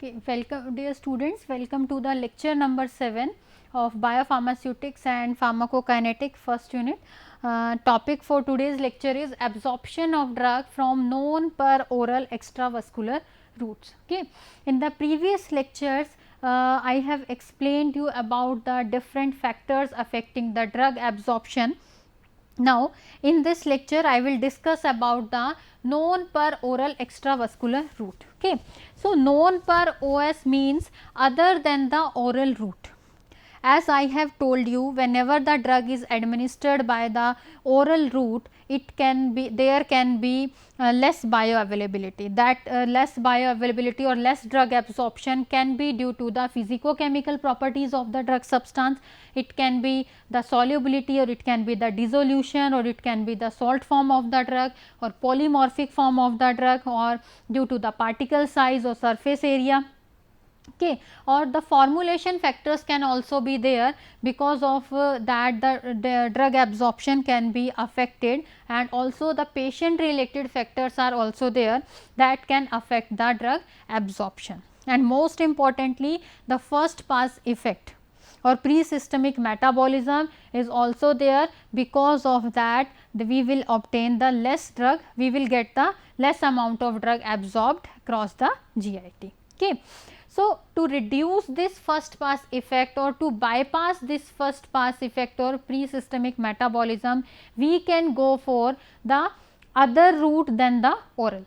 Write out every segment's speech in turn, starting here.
Okay, welcome dear students, welcome to the lecture number 7 of biopharmaceutics and pharmacokinetic first unit. Topic for today's lecture is absorption of drug from known per oral extravascular routes. Okay. In the previous lectures, I have explained you about the different factors affecting the drug absorption. Now, in this lecture I will discuss about the known per oral extravascular route. Okay. So, known per OS means other than the oral route. As I have told you, whenever the drug is administered by the oral route, it can be there can be less bioavailability. That less bioavailability or less drug absorption can be due to the physicochemical properties of the drug substance. It can be the solubility, or it can be the dissolution, or it can be the salt form of the drug, or polymorphic form of the drug, or due to the particle size or surface area. Okay, or the formulation factors can also be there, because of that the drug absorption can be affected, and also the patient related factors are also there that can affect the drug absorption. And most importantly, the first pass effect or pre-systemic metabolism is also there. Because of that we will obtain the less drug, we will get the less amount of drug absorbed across the GIT. Okay. So, to reduce this first pass effect or to bypass this first pass effect or pre-systemic metabolism, we can go for the other route than the oral.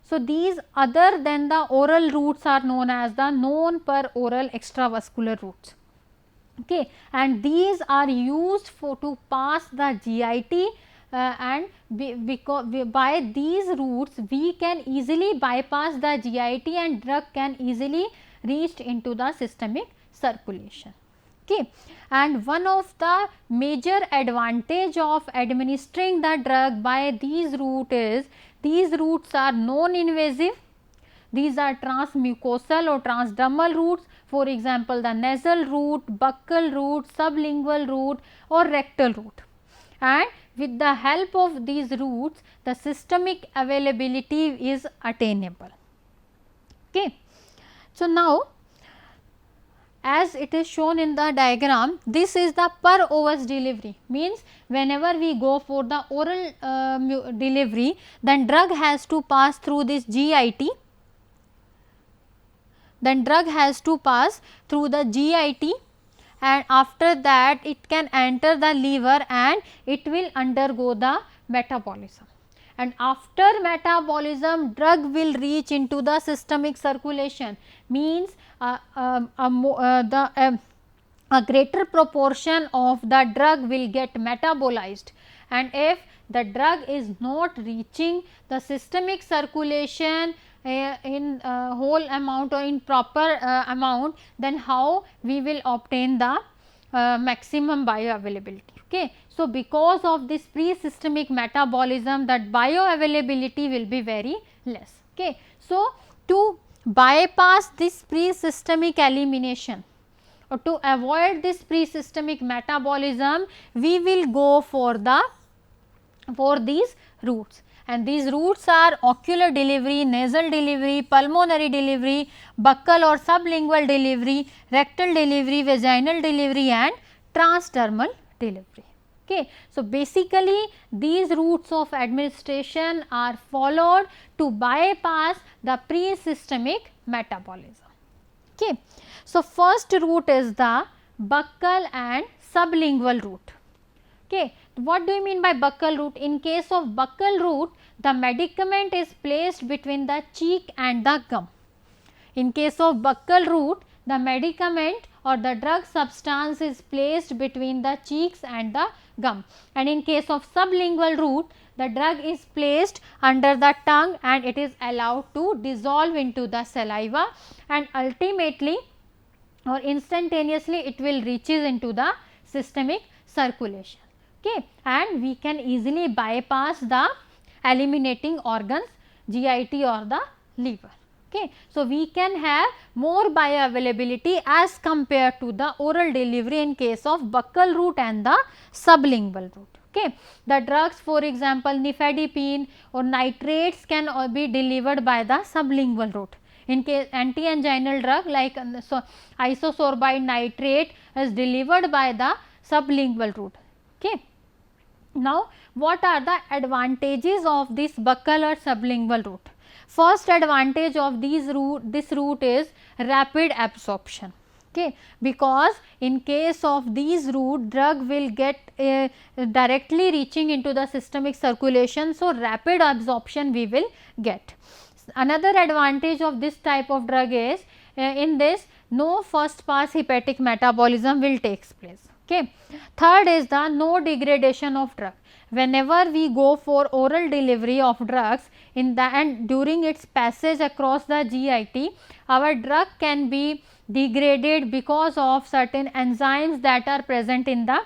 So, these other than the oral routes are known as the known per oral extravascular routes. Okay. And these are used for to pass the GIT, and because by these routes we can easily bypass the GIT and drug can easily reach into the systemic circulation. Okay. And one of the major advantage of administering the drug by these routes is these routes are non-invasive. These are transmucosal or transdermal routes, for example, the nasal route, buccal route, sublingual route or rectal route. And with the help of these routes, the systemic availability is attainable. Okay. So, now as it is shown in the diagram, this is the per OS delivery, means whenever we go for the oral delivery, then drug has to pass through this GIT, then drug has to pass through the GIT, and after that it can enter the liver and it will undergo the metabolism. And after metabolism, drug will reach into the systemic circulation, means a greater proportion of the drug will get metabolized. And if the drug is not reaching the systemic circulation in whole amount or in proper amount, then how we will obtain the maximum bioavailability. Okay. So, because of this pre-systemic metabolism, that bioavailability will be very less. Okay. So, to bypass this pre-systemic elimination or to avoid this pre-systemic metabolism, we will go for these routes. And these routes are ocular delivery, nasal delivery, pulmonary delivery, buccal or sublingual delivery, rectal delivery, vaginal delivery and transdermal delivery. Okay. So, basically these routes of administration are followed to bypass the pre-systemic metabolism. Okay. So, first route is the buccal and sublingual route. Okay. What do you mean by buccal route? In case of buccal route, the medicament is placed between the cheek and the gum. In case of buccal route, the medicament or the drug substance is placed between the cheeks and the gum. And in case of sublingual route, the drug is placed under the tongue and it is allowed to dissolve into the saliva, and ultimately or instantaneously it will reaches into the systemic circulation. Okay. And we can easily bypass the eliminating organs, GIT or the liver. Okay. So, we can have more bioavailability as compared to the oral delivery in case of buccal route and the sublingual route. Okay. The drugs, for example, nifedipine or nitrates can be delivered by the sublingual route. In case anti-anginal drug like isosorbide nitrate is delivered by the sublingual route. Okay. Now, what are the advantages of this buccal or sublingual route? First advantage of this route is rapid absorption. Okay, because in case of these route, drug will get directly reaching into the systemic circulation. So, rapid absorption we will get. Another advantage of this type of drug is in this no first pass hepatic metabolism will takes place. Okay. Third is the no degradation of drug. Whenever we go for oral delivery of drugs in the and during its passage across the GIT, our drug can be degraded because of certain enzymes that are present in the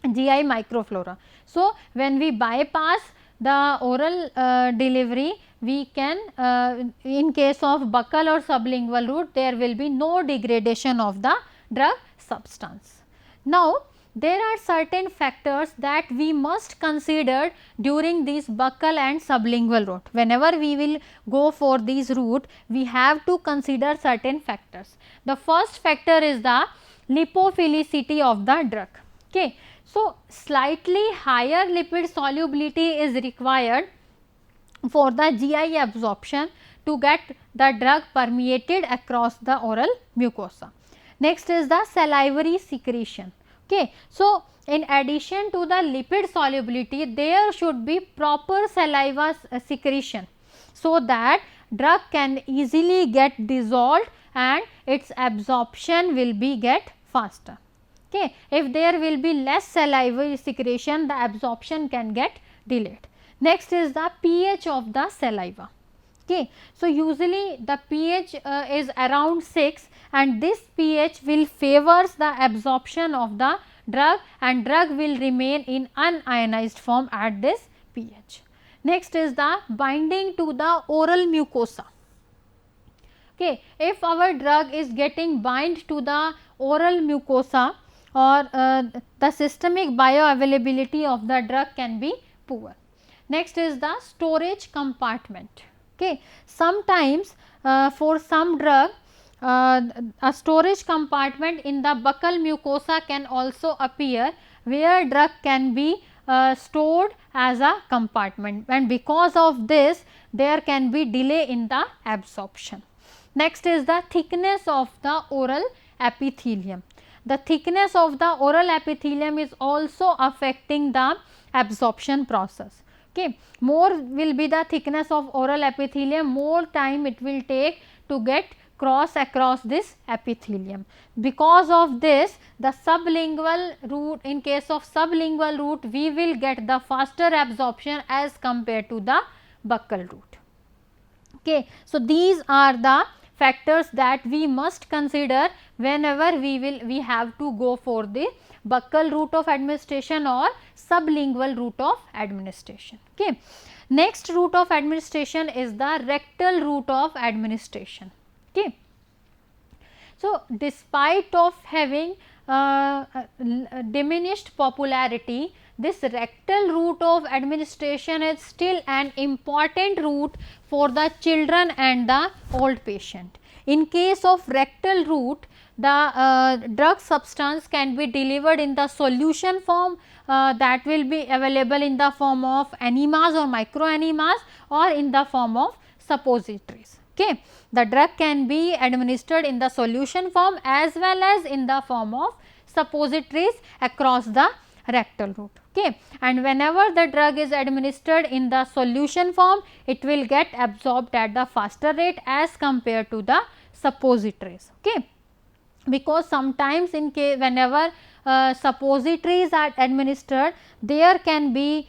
GI microflora. So, when we bypass the oral delivery, we can in case of buccal or sublingual route, there will be no degradation of the drug substance. Now, there are certain factors that we must consider during this buccal and sublingual route. Whenever we will go for these route, we have to consider certain factors. The first factor is the lipophilicity of the drug. Okay. So, slightly higher lipid solubility is required for the GI absorption to get the drug permeated across the oral mucosa. Next is the salivary secretion. Okay. So, in addition to the lipid solubility, there should be proper saliva secretion, so that drug can easily get dissolved and its absorption will be get faster. Okay. If there will be less salivary secretion, the absorption can get delayed. Next is the pH of the saliva. Okay. So, usually the pH is around 6 and this pH will favors the absorption of the drug and drug will remain in unionized form at this pH. Next is the binding to the oral mucosa. Okay. If our drug is getting bind to the oral mucosa or the systemic bioavailability of the drug can be poor. Next is the storage compartment. Okay. Sometimes for some drug a storage compartment in the buccal mucosa can also appear, where drug can be stored as a compartment, and because of this there can be delay in the absorption. Next is the thickness of the oral epithelium. The thickness of the oral epithelium is also affecting the absorption process. Okay. More will be the thickness of oral epithelium, more time it will take to get cross across this epithelium. Because of this, the sublingual route, in case of sublingual route, we will get the faster absorption as compared to the buccal route. Okay. So, these are the factors that we must consider whenever we have to go for the buccal route of administration or sublingual route of administration. Okay. Next route of administration is the rectal route of administration. Okay. So, despite of having diminished popularity, this rectal route of administration is still an important route for the children and the old patient. In case of rectal route, the drug substance can be delivered in the solution form that will be available in the form of enemas or microenemas or in the form of suppositories. Okay. The drug can be administered in the solution form as well as in the form of suppositories across the rectal route. Okay. And whenever the drug is administered in the solution form, it will get absorbed at the faster rate as compared to the suppositories. Okay. Because sometimes in case whenever suppositories are administered, there can be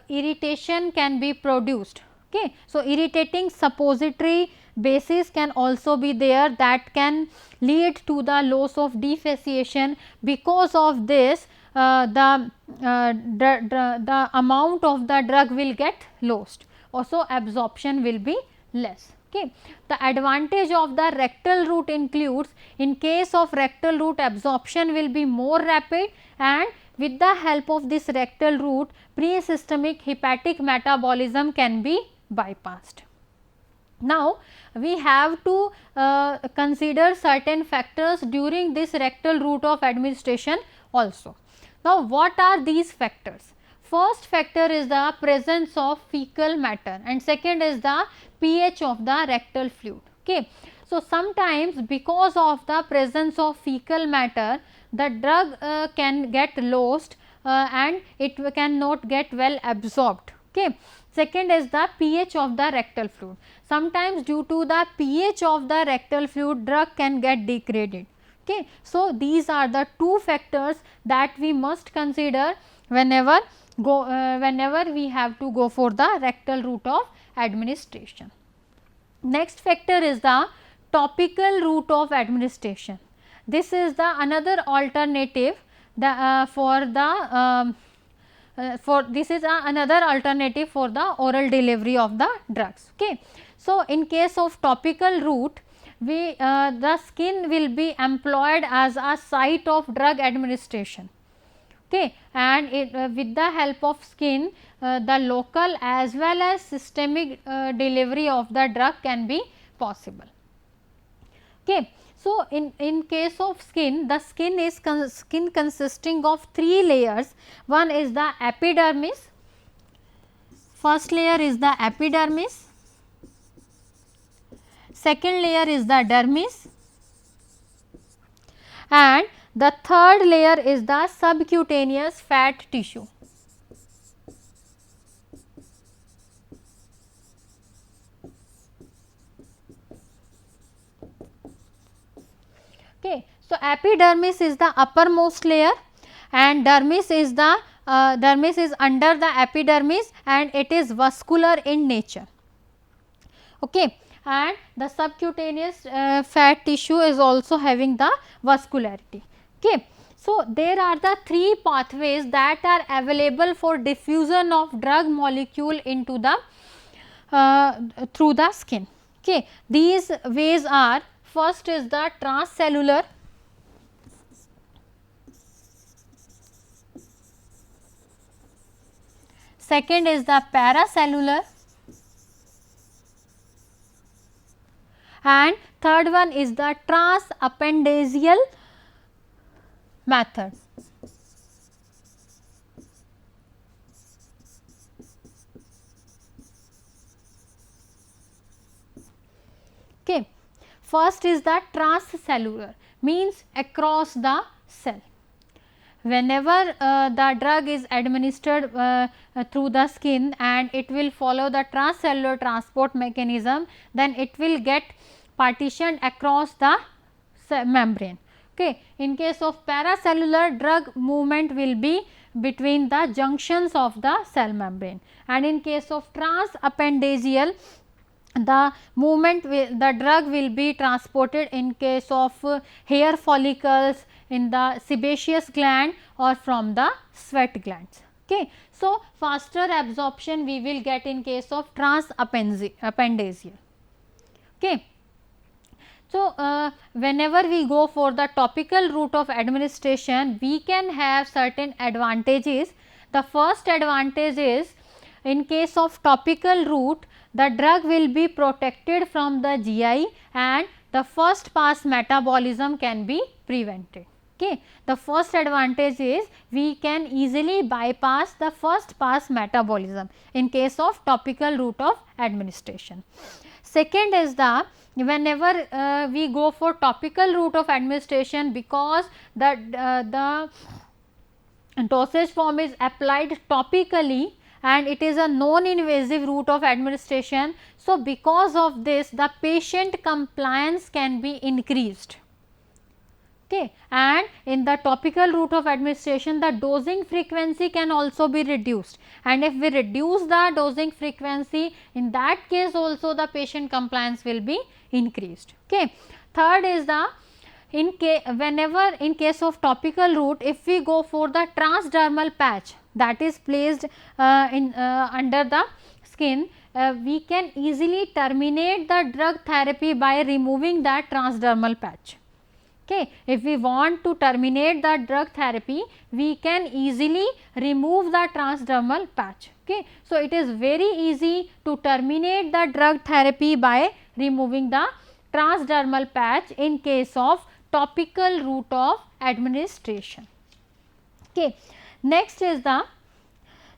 irritation can be produced. Okay. So, irritating suppository bases can also be there, that can lead to the loss of defeciation. Because of this the amount of the drug will get lost, also absorption will be less. Okay. The advantage of the rectal route includes, in case of rectal route, absorption will be more rapid, and with the help of this rectal route, pre-systemic hepatic metabolism can be bypassed. Now, we have to consider certain factors during this rectal route of administration also. Now, what are these factors? First factor is the presence of fecal matter and second is the pH of the rectal fluid. Okay. So, sometimes because of the presence of fecal matter, the drug can get lost and it cannot get well absorbed. Okay. Second is the pH of the rectal fluid. Sometimes due to the pH of the rectal fluid, drug can get degraded. Okay. So, these are the two factors that we must consider whenever we have to go for the rectal route of administration. Next factor is the topical route of administration. This is the another alternative this is another alternative for the oral delivery of the drugs. Okay. So, in case of topical route, the skin will be employed as a site of drug administration. Okay. And with the help of skin, the local as well as systemic delivery of the drug can be possible. Okay. So, in case of skin, the skin is consisting of three layers. One is the epidermis, first layer is the epidermis, second layer is the dermis and the third layer is the subcutaneous fat tissue. Okay. So, epidermis is the uppermost layer and dermis is the dermis is under the epidermis and it is vascular in nature. Okay. And the subcutaneous fat tissue is also having the vascularity. Okay. So, there are the three pathways that are available for diffusion of drug molecule into the through the skin. Okay. These ways are, first is the transcellular, second is the paracellular and third one is the transappendiceal method. Okay. First is the transcellular, means across the cell. Whenever the drug is administered through the skin and it will follow the transcellular transport mechanism, then it will get partitioned across the membrane. Okay. In case of paracellular, drug movement will be between the junctions of the cell membrane, and in case of transappendiceal, the movement the drug will be transported in case of hair follicles, in the sebaceous gland or from the sweat glands. Okay. So, faster absorption we will get in case of transappendiceal. Okay. So, whenever we go for the topical route of administration, we can have certain advantages. The first advantage is, in case of topical route, the drug will be protected from the GI and the first pass metabolism can be prevented. Okay. The first advantage is we can easily bypass the first pass metabolism in case of topical route of administration. Second is the, whenever we go for topical route of administration, because the dosage form is applied topically and it is a non-invasive route of administration. So, because of this the patient compliance can be increased. Okay. And in the topical route of administration, the dosing frequency can also be reduced, and if we reduce the dosing frequency, in that case also the patient compliance will be increased. Okay. Third is the, whenever in case of topical route, if we go for the transdermal patch that is placed under the skin, we can easily terminate the drug therapy by removing that transdermal patch. Okay. If we want to terminate the drug therapy, we can easily remove the transdermal patch. Okay. So, it is very easy to terminate the drug therapy by removing the transdermal patch in case of topical route of administration. Okay. Next is the,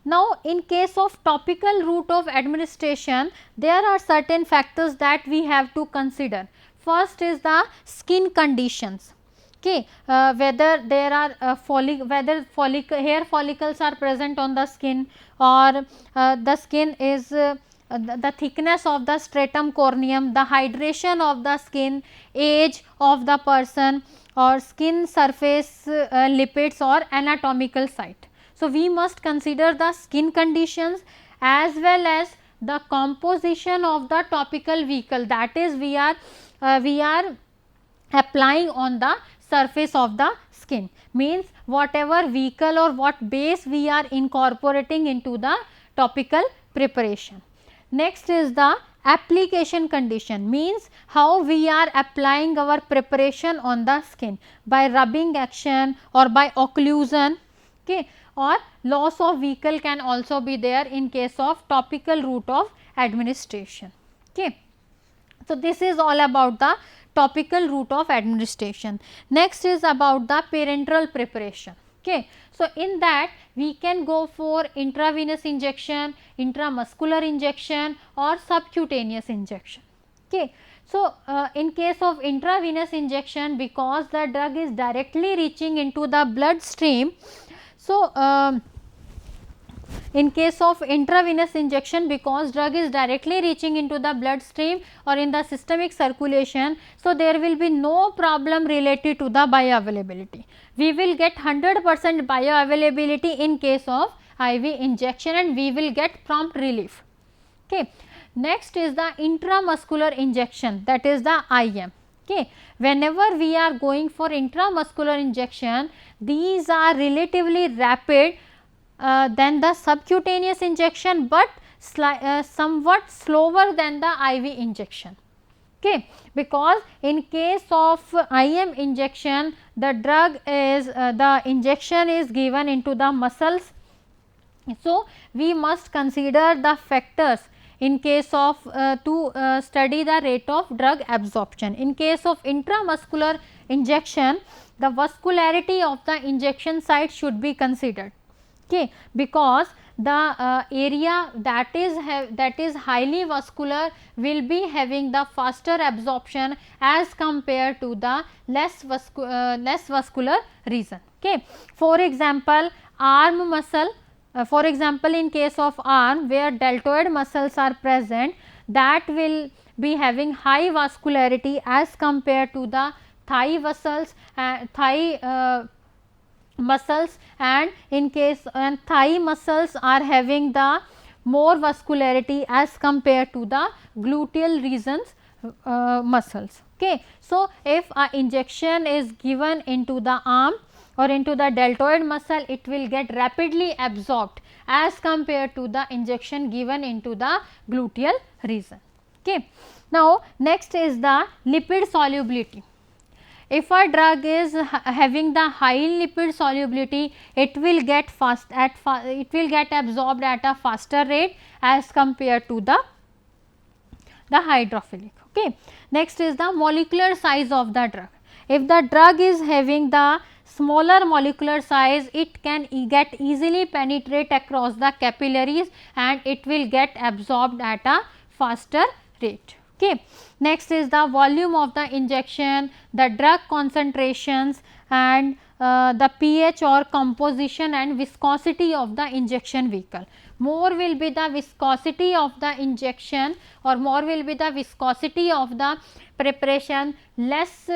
now in case of topical route of administration, there are certain factors that we have to consider. First is the skin conditions. Okay, whether there are hair follicles are present on the skin, or the skin is the thickness of the stratum corneum, the hydration of the skin, age of the person, or skin surface lipids or anatomical site. So, we must consider the skin conditions as well as the composition of the topical vehicle, that is we are applying on the surface of the skin, means whatever vehicle or what base we are incorporating into the topical preparation. Next is the application condition, means how we are applying our preparation on the skin, by rubbing action or by occlusion. Okay, or loss of vehicle can also be there in case of topical route of administration. Okay. So, this is all about the topical route of administration. Next is about the parenteral preparation. Okay. So, in that we can go for intravenous injection, intramuscular injection or subcutaneous injection. Okay. So, in case of intravenous injection, because the drug is directly reaching into the bloodstream, so in case of intravenous injection, because drug is directly reaching into the bloodstream or in the systemic circulation, so there will be no problem related to the bioavailability. We will get 100% bioavailability in case of IV injection, and we will get prompt relief. Okay. Next is the intramuscular injection, that is the IM. Okay. Whenever we are going for intramuscular injection, these are relatively rapid than the subcutaneous injection, but somewhat slower than the IV injection. Okay. Because in case of IM injection, the drug is the injection is given into the muscles. So, we must consider the factors in case of to study the rate of drug absorption. In case of intramuscular injection, the vascularity of the injection site should be considered. Okay, because the area that is highly vascular will be having the faster absorption as compared to the less vascular region. Okay. For example, arm muscle, for example, in case of arm where deltoid muscles are present, that will be having high vascularity as compared to the thigh muscles, muscles, and in case thigh muscles are having the more vascularity as compared to the gluteal regions muscles. Okay. So, if a injection is given into the arm or into the deltoid muscle, it will get rapidly absorbed as compared to the injection given into the gluteal region. Okay. Now, next is the lipid solubility. If a drug is having the high lipid solubility, it will get absorbed at a faster rate as compared to the hydrophilic. Okay. Next is the molecular size of the drug. If the drug is having the smaller molecular size, it can get easily penetrate across the capillaries and it will get absorbed at a faster rate. Okay. Next is the volume of the injection, the drug concentrations, and the pH or composition and viscosity of the injection vehicle. More will be the viscosity of the injection, or more will be the viscosity of the preparation, less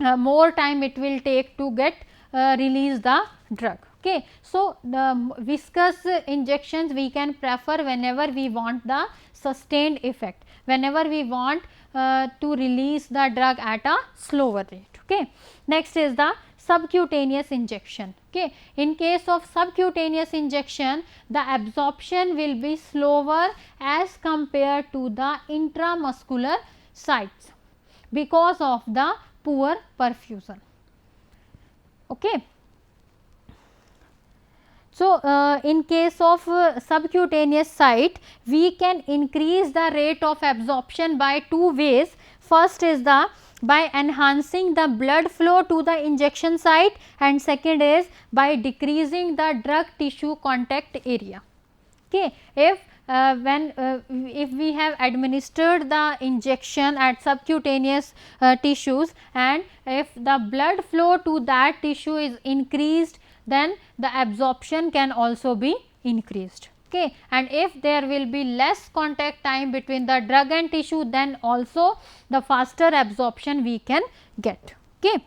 more time it will take to get release the drug. Okay. So, the viscous injections we can prefer whenever we want the sustained effect, whenever we want to release the drug at a slower rate. Okay. Next is the subcutaneous injection. Okay. In case of subcutaneous injection, the absorption will be slower as compared to the intramuscular sites because of the poor perfusion. Okay. So, in case of subcutaneous site, we can increase the rate of absorption by two ways. First is the by enhancing the blood flow to the injection site, and second is by decreasing the drug tissue contact area. Okay. If we have administered the injection at subcutaneous tissues, and if the blood flow to that tissue is increased, then the absorption can also be increased. Okay. And if there will be less contact time between the drug and tissue, then also the faster absorption we can get. Okay.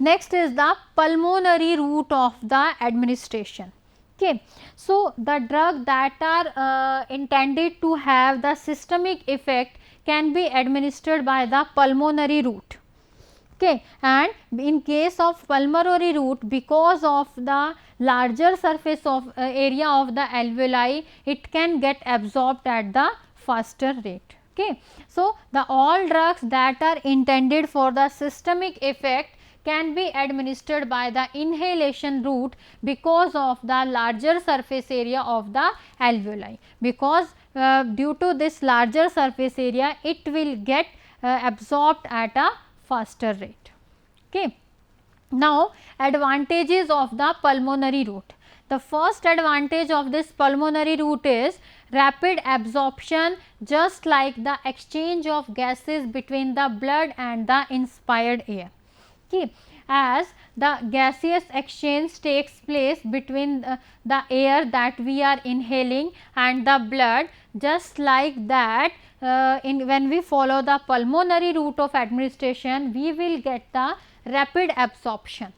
Next is the pulmonary route of the administration. Okay. So, the drug that are intended to have the systemic effect can be administered by the pulmonary route. Okay. And in case of pulmonary route, because of the larger surface of area of the alveoli, it can get absorbed at the faster rate. Okay. So, the all drugs that are intended for the systemic effect can be administered by the inhalation route because of the larger surface area of the alveoli, because due to this larger surface area, it will get absorbed at a faster rate. Okay. Now, advantages of the pulmonary route. The first advantage of this pulmonary route is rapid absorption, just like the exchange of gases between the blood and the inspired air. Okay. As the gaseous exchange takes place between the air that we are inhaling and the blood, just like that when we follow the pulmonary route of administration, we will get the rapid absorption.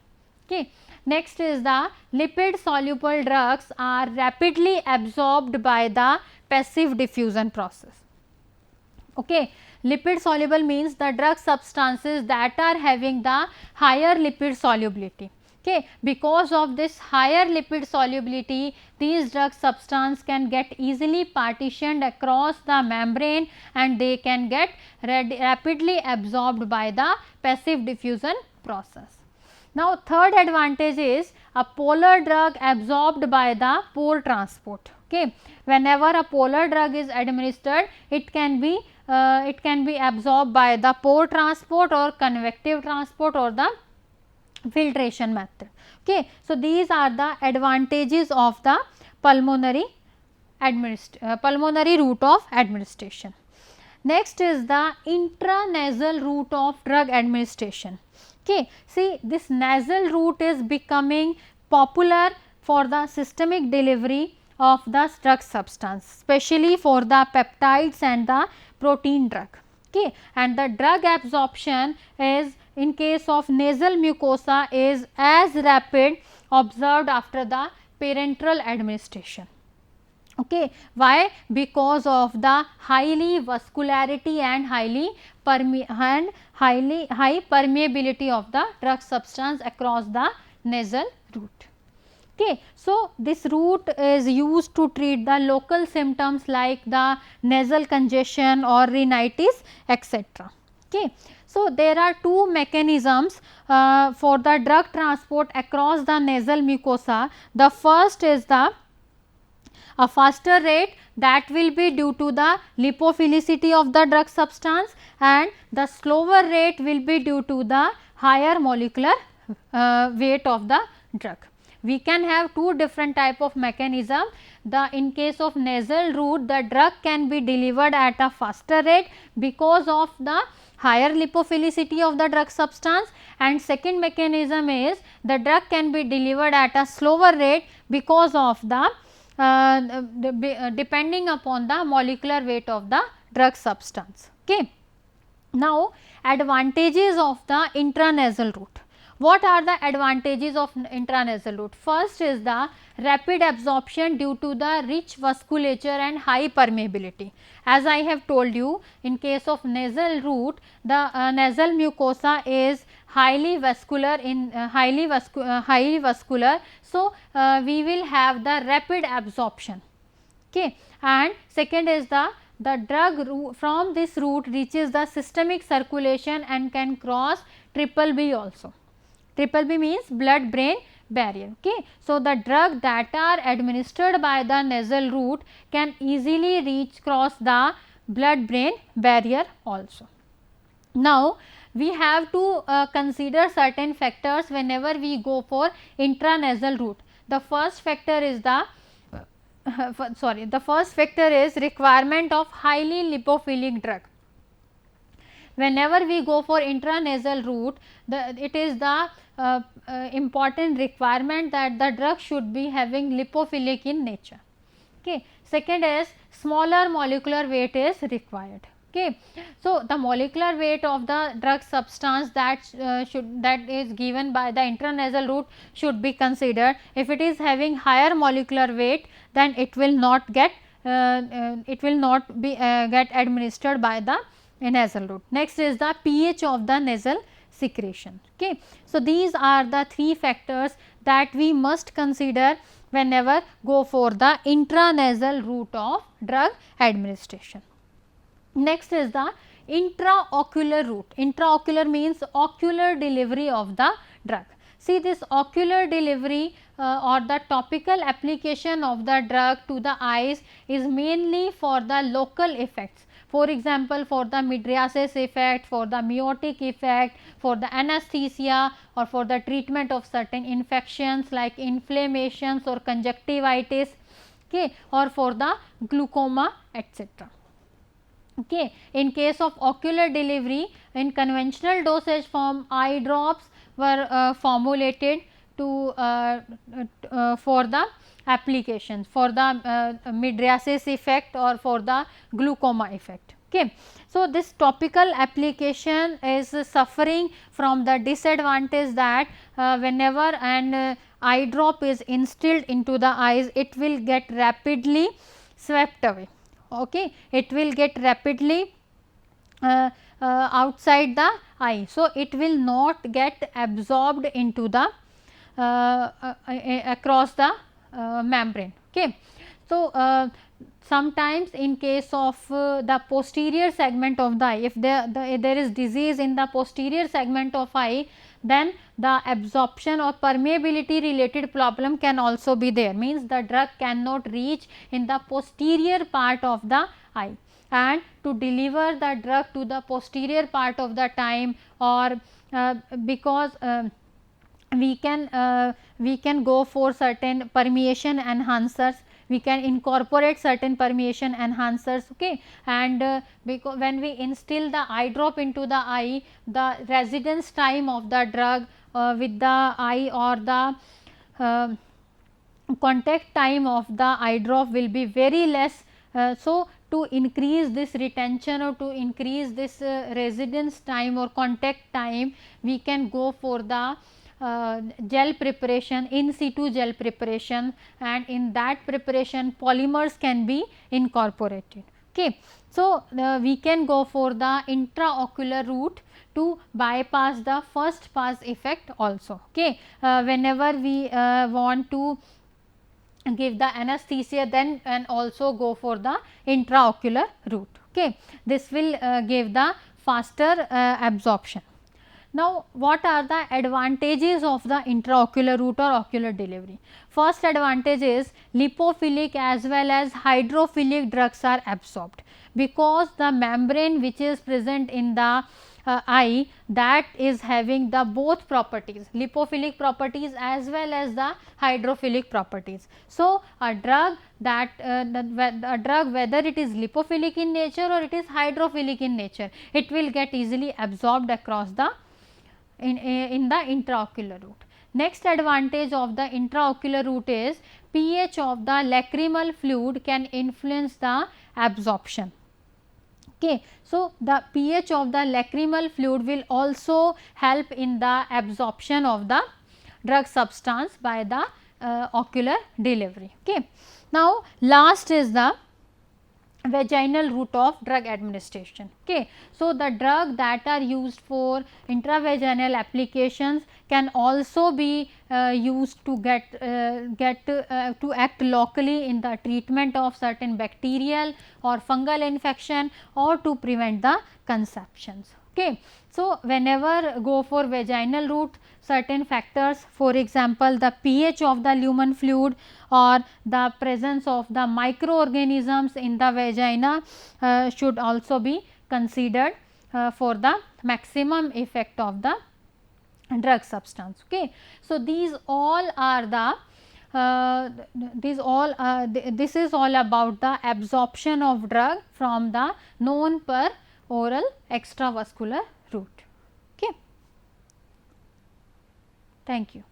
Okay. Next is the lipid soluble drugs are rapidly absorbed by the passive diffusion process. Okay. Lipid soluble means the drug substances that are having the higher lipid solubility. Okay. Because of this higher lipid solubility, these drug substance can get easily partitioned across the membrane and they can get rapidly absorbed by the passive diffusion process. Now, third advantage is a polar drug absorbed by the pore transport. Okay. Whenever a polar drug is administered, it can be absorbed by the pore transport or convective transport or the filtration method. Okay. So, these are the advantages of the pulmonary route of administration. Next is the intranasal route of drug administration. Okay. See, this nasal route is becoming popular for the systemic delivery of the drug substance, especially for the peptides and the protein drug. Okay. And the drug absorption is in case of nasal mucosa is as rapid observed after the parenteral administration. Okay. Why? Because of the highly vascularity and high permeability of the drug substance across the nasal route. Okay. So, this route is used to treat the local symptoms like the nasal congestion or rhinitis, etc. Okay. So, there are two mechanisms for the drug transport across the nasal mucosa. The first is a faster rate, that will be due to the lipophilicity of the drug substance, and the slower rate will be due to the higher molecular weight of the drug. We can have two different type of mechanism. In case of nasal route, the drug can be delivered at a faster rate because of the higher lipophilicity of the drug substance, and second mechanism is the drug can be delivered at a slower rate because of the depending upon the molecular weight of the drug substance. Okay. Now, advantages of the intranasal route. What are the advantages of intranasal route? First is the rapid absorption due to the rich vasculature and high permeability. As I have told you, in case of nasal route, the nasal mucosa is highly vascular highly vascular. So, we will have the rapid absorption. Okay. And second is the the drug from this route reaches the systemic circulation and can cross triple B also. Triple B means blood brain barrier. Okay. So, the drug that are administered by the nasal route can easily reach cross the blood brain barrier also. Now, we have to consider certain factors whenever we go for intranasal route. The first factor is the first factor is requirement of highly lipophilic drug. Whenever we go for intranasal route, it is the important requirement that the drug should be having lipophilic in nature. Okay. Second is smaller molecular weight is required. Okay. So, the molecular weight of the drug substance that is given by the intranasal route should be considered. If it is having higher molecular weight, then it will not get get administered by the nasal route. Next is the pH of the nasal secretion. Okay. So, these are the three factors that we must consider whenever go for the intranasal route of drug administration. Next is the intraocular route. Intraocular means ocular delivery of the drug. See, this ocular delivery or the topical application of the drug to the eyes is mainly for the local effects. For example, for the mydriasis effect, for the meiotic effect, for the anesthesia, or for the treatment of certain infections like inflammations or conjunctivitis, okay, or for the glaucoma, etc. Okay. In case of ocular delivery, in conventional dosage form, eye drops were formulated to for the applications for the mydriasis effect or for the glaucoma effect. Okay. So, this topical application is suffering from the disadvantage that whenever an eye drop is instilled into the eyes, it will get rapidly swept away. Okay. It will get rapidly outside the eye. So, it will not get absorbed into the across the membrane. Okay. So, sometimes in case of the posterior segment of the eye, if there is disease in the posterior segment of eye, then the absorption or permeability related problem can also be there, means the drug cannot reach in the posterior part of the eye, and to deliver the drug to the posterior part of the time, or because we can go for certain permeation enhancers, we can incorporate certain permeation enhancers. Okay. And because when we instill the eye drop into the eye, the residence time of the drug with the eye or the contact time of the eye drop will be very less. So, to increase this retention or to increase this residence time or contact time, we can go for the gel preparation, in situ gel preparation, and in that preparation polymers can be incorporated. Okay. So, we can go for the intraocular route to bypass the first pass effect also. Okay. Whenever we want to give the anesthesia, then and also go for the intraocular route. Okay. This will give the faster absorption. Now, what are the advantages of the intraocular route or ocular delivery? First advantage is lipophilic as well as hydrophilic drugs are absorbed, because the membrane which is present in the eye, that is having the both properties, lipophilic properties as well as the hydrophilic properties. So, a drug that a drug, whether it is lipophilic in nature or it is hydrophilic in nature, it will get easily absorbed across the in the intraocular route. Next advantage of the intraocular route is pH of the lacrimal fluid can influence the absorption. Okay. So, the pH of the lacrimal fluid will also help in the absorption of the drug substance by the ocular delivery. Okay. Now, last is the vaginal route of drug administration. Okay. So, the drug that are used for intravaginal applications can also be used to to act locally in the treatment of certain bacterial or fungal infection or to prevent the conceptions. Okay. So, whenever go for vaginal route, certain factors, for example, the pH of the lumen fluid or the presence of the microorganisms in the vagina should also be considered for the maximum effect of the drug substance. Okay. So, these all are the this is all about the absorption of drug from the known per oral extravascular route. Okay. Thank you.